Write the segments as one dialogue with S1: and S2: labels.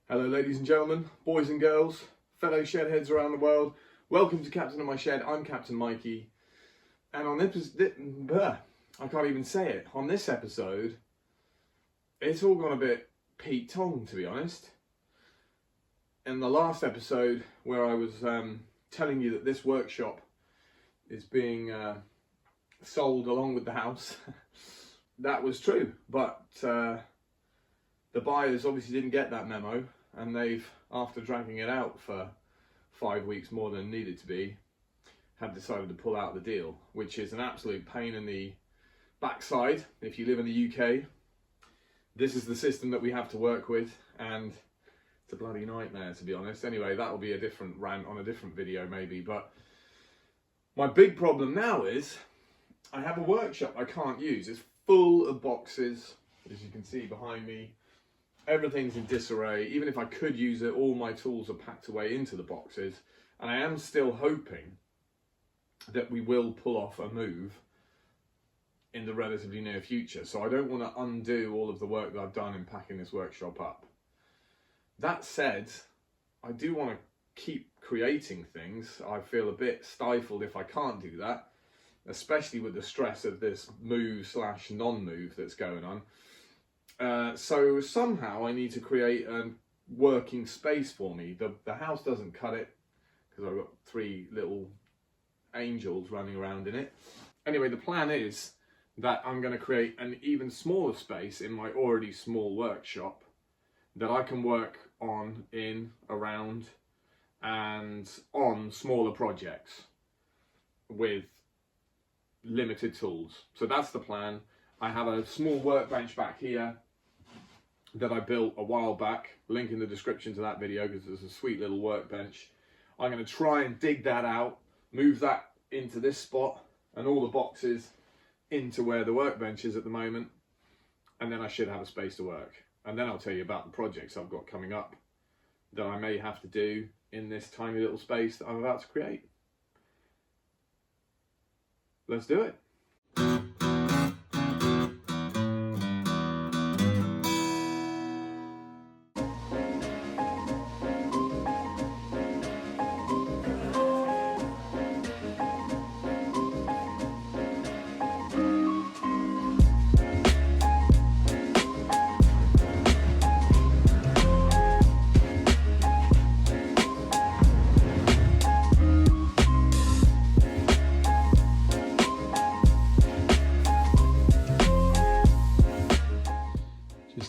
S1: Hello ladies and gentlemen, boys and girls, fellow shedheads around the world. Welcome to Captain of My Shed. I'm Captain Mikey. And on this, I can't even say it. On this episode, it's all gone a bit Pete Tong, to be honest. In the last episode where I was telling you that this workshop is being sold along with the house, that was true. But the buyers obviously didn't get that memo, and they've, after dragging it out for 5 weeks more than it needed to be, have decided to pull out the deal, which is an absolute pain in the backside if you live in the UK. This is the system that we have to work with, and it's a bloody nightmare, to be honest. Anyway, that'll be a different rant on a different video maybe, but my big problem now is I have a workshop I can't use. It's full of boxes, as you can see behind me. Everything's in disarray. Even if I could use it, all my tools are packed away into the boxes. And I am still hoping that we will pull off a move in the relatively near future. So I don't want to undo all of the work that I've done in packing this workshop up. That said, I do want to keep creating things. I feel a bit stifled if I can't do that, especially with the stress of this move/non-move that's going on. So somehow I need to create a working space for me. The house doesn't cut it because I've got 3 little angels running around in it. Anyway, the plan is that I'm going to create an even smaller space in my already small workshop that I can work on, in, around, and on smaller projects with limited tools. So that's the plan. I have a small workbench back here that I built a while back. Link in the description to that video because there's a sweet little workbench. I'm going to try and dig that out, move that into this spot and all the boxes into where the workbench is at the moment, and then I should have a space to work. And then I'll tell you about the projects I've got coming up that I may have to do in this tiny little space that I'm about to create. Let's do it.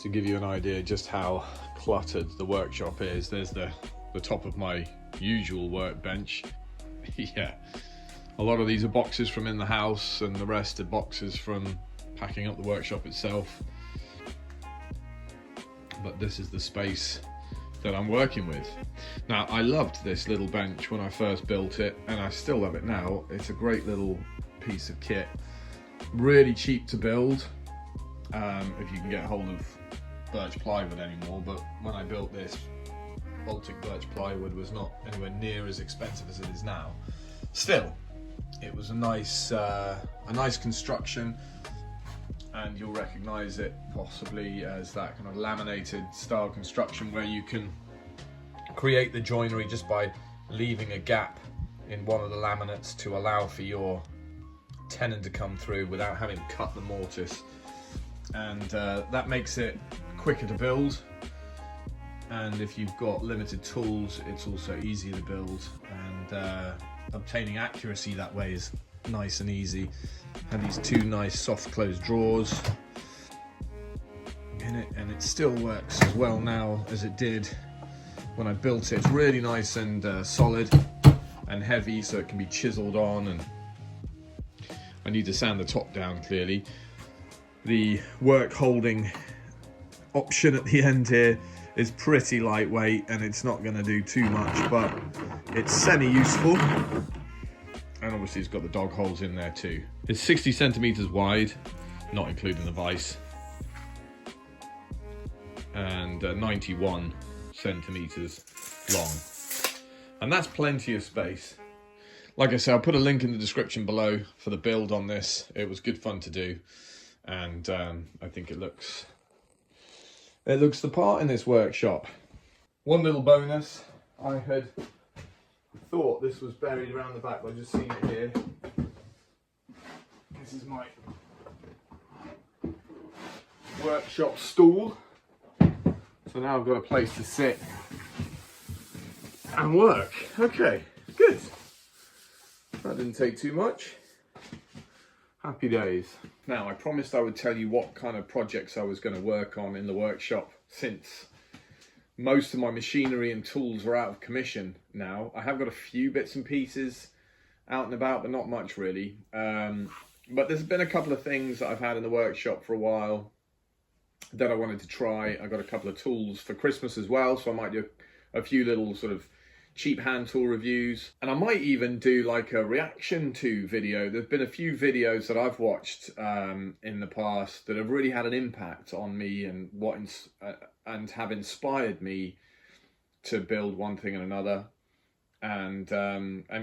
S1: To give you an idea just how cluttered the workshop is, there's the top of my usual workbench. Yeah, a lot of these are boxes from in the house and the rest are boxes from packing up the workshop itself. But this is the space that I'm working with. Now, I loved this little bench when I first built it, and I still love it now. It's a great little piece of kit, really cheap to build. If you can get hold of birch plywood anymore, but when I built this, Baltic birch plywood was not anywhere near as expensive as it is now. Still, it was a nice construction, and you'll recognise it possibly as that kind of laminated style construction where you can create the joinery just by leaving a gap in one of the laminates to allow for your tenon to come through without having to cut the mortise. And that makes it quicker to build, and if you've got limited tools, it's also easier to build, and obtaining accuracy that way is nice and easy. And these 2 nice soft closed drawers in it, and it still works as well now as it did when I built it. It's really nice and solid and heavy, so it can be chiseled on, and I need to sand the top down clearly. The work holding option at the end here is pretty lightweight, and it's not going to do too much, but it's semi-useful. And obviously it's got the dog holes in there too. It's 60 centimeters wide, not including the vise, and 91 centimeters long. And that's plenty of space. Like I said, I'll put a link in the description below for the build on this. It was good fun to do. And I think it looks the part in this workshop. One little bonus, I had thought this was buried around the back, but I've just seen it here. This is my workshop stool. So now I've got a place to sit and work. Okay, good. That didn't take too much. Happy days. Now, I promised I would tell you what kind of projects I was going to work on in the workshop, since most of my machinery and tools are out of commission now. I have got a few bits and pieces out and about, but not much really. But there's been a couple of things that I've had in the workshop for a while that I wanted to try. I got a couple of tools for Christmas as well, so I might do a few little sort of cheap hand tool reviews, and I might even do like a reaction to video. There's been a few videos that I've watched in the past that have really had an impact on me and and have inspired me to build one thing and another, and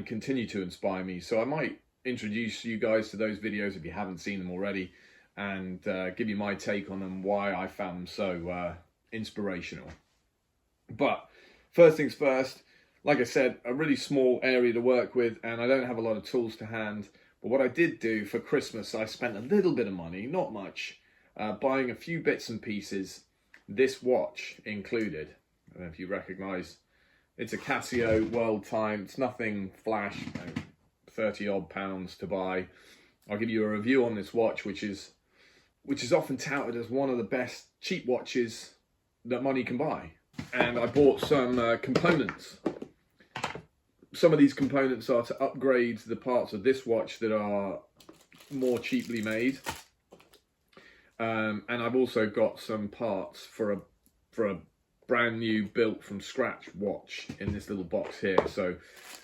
S1: continue to inspire me. So I might introduce you guys to those videos if you haven't seen them already, and give you my take on them, why I found them so inspirational. But first things first, like I said, a really small area to work with, and I don't have a lot of tools to hand. But what I did do for Christmas, I spent a little bit of money, not much, buying a few bits and pieces, this watch included. I don't know if you recognise, it's a Casio World Time. It's nothing flash, 30 odd pounds to buy. I'll give you a review on this watch, which is often touted as one of the best cheap watches that money can buy. And I bought some components. Some of these components are to upgrade the parts of this watch that are more cheaply made. And I've also got some parts for a brand new built from scratch watch in this little box here. So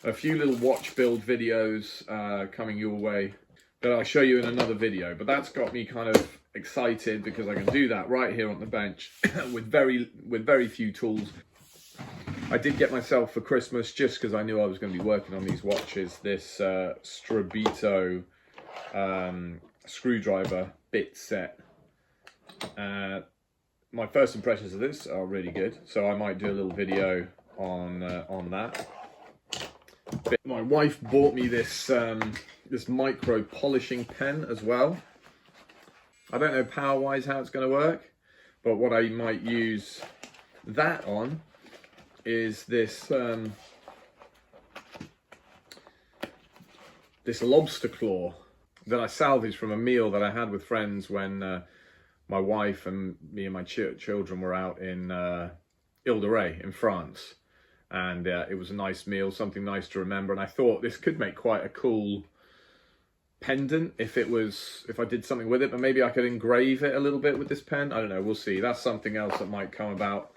S1: a few little watch build videos coming your way that I'll show you in another video. But that's got me kind of excited because I can do that right here on the bench with very few tools. I did get myself for Christmas, just because I knew I was going to be working on these watches, this Strabito screwdriver bit set. My first impressions of this are really good, so I might do a little video on that. My wife bought me this this micro polishing pen as well. I don't know power-wise how it's going to work, but what I might use that on is this this lobster claw that I salvaged from a meal that I had with friends when my wife and me and my children were out in Ile-de-Ré in France, and it was a nice meal, something nice to remember. And I thought this could make quite a cool pendant if I did something with it, but maybe I could engrave it a little bit with this pen. I don't know, we'll see. That's something else that might come about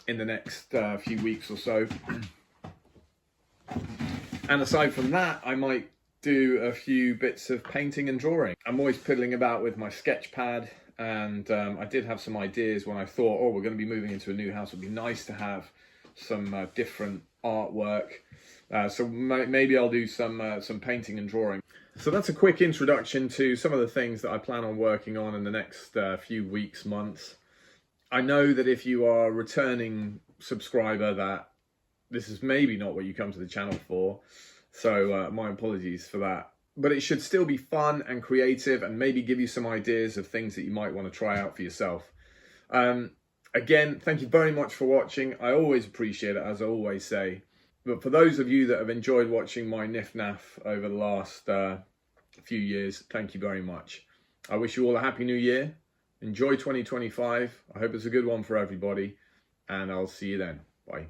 S1: in the next few weeks or so. And aside from that, I might do a few bits of painting and drawing. I'm always piddling about with my sketch pad, and I did have some ideas when I thought, oh, we're going to be moving into a new house. It'd be nice to have some different artwork. So maybe I'll do some painting and drawing. So that's a quick introduction to some of the things that I plan on working on in the next few weeks, months. I know that if you are a returning subscriber, that this is maybe not what you come to the channel for. So my apologies for that. But it should still be fun and creative, and maybe give you some ideas of things that you might want to try out for yourself. Again, thank you very much for watching. I always appreciate it, as I always say. But for those of you that have enjoyed watching my niff-naff over the last few years, thank you very much. I wish you all a happy new year. Enjoy 2025. I hope it's a good one for everybody, and I'll see you then. Bye.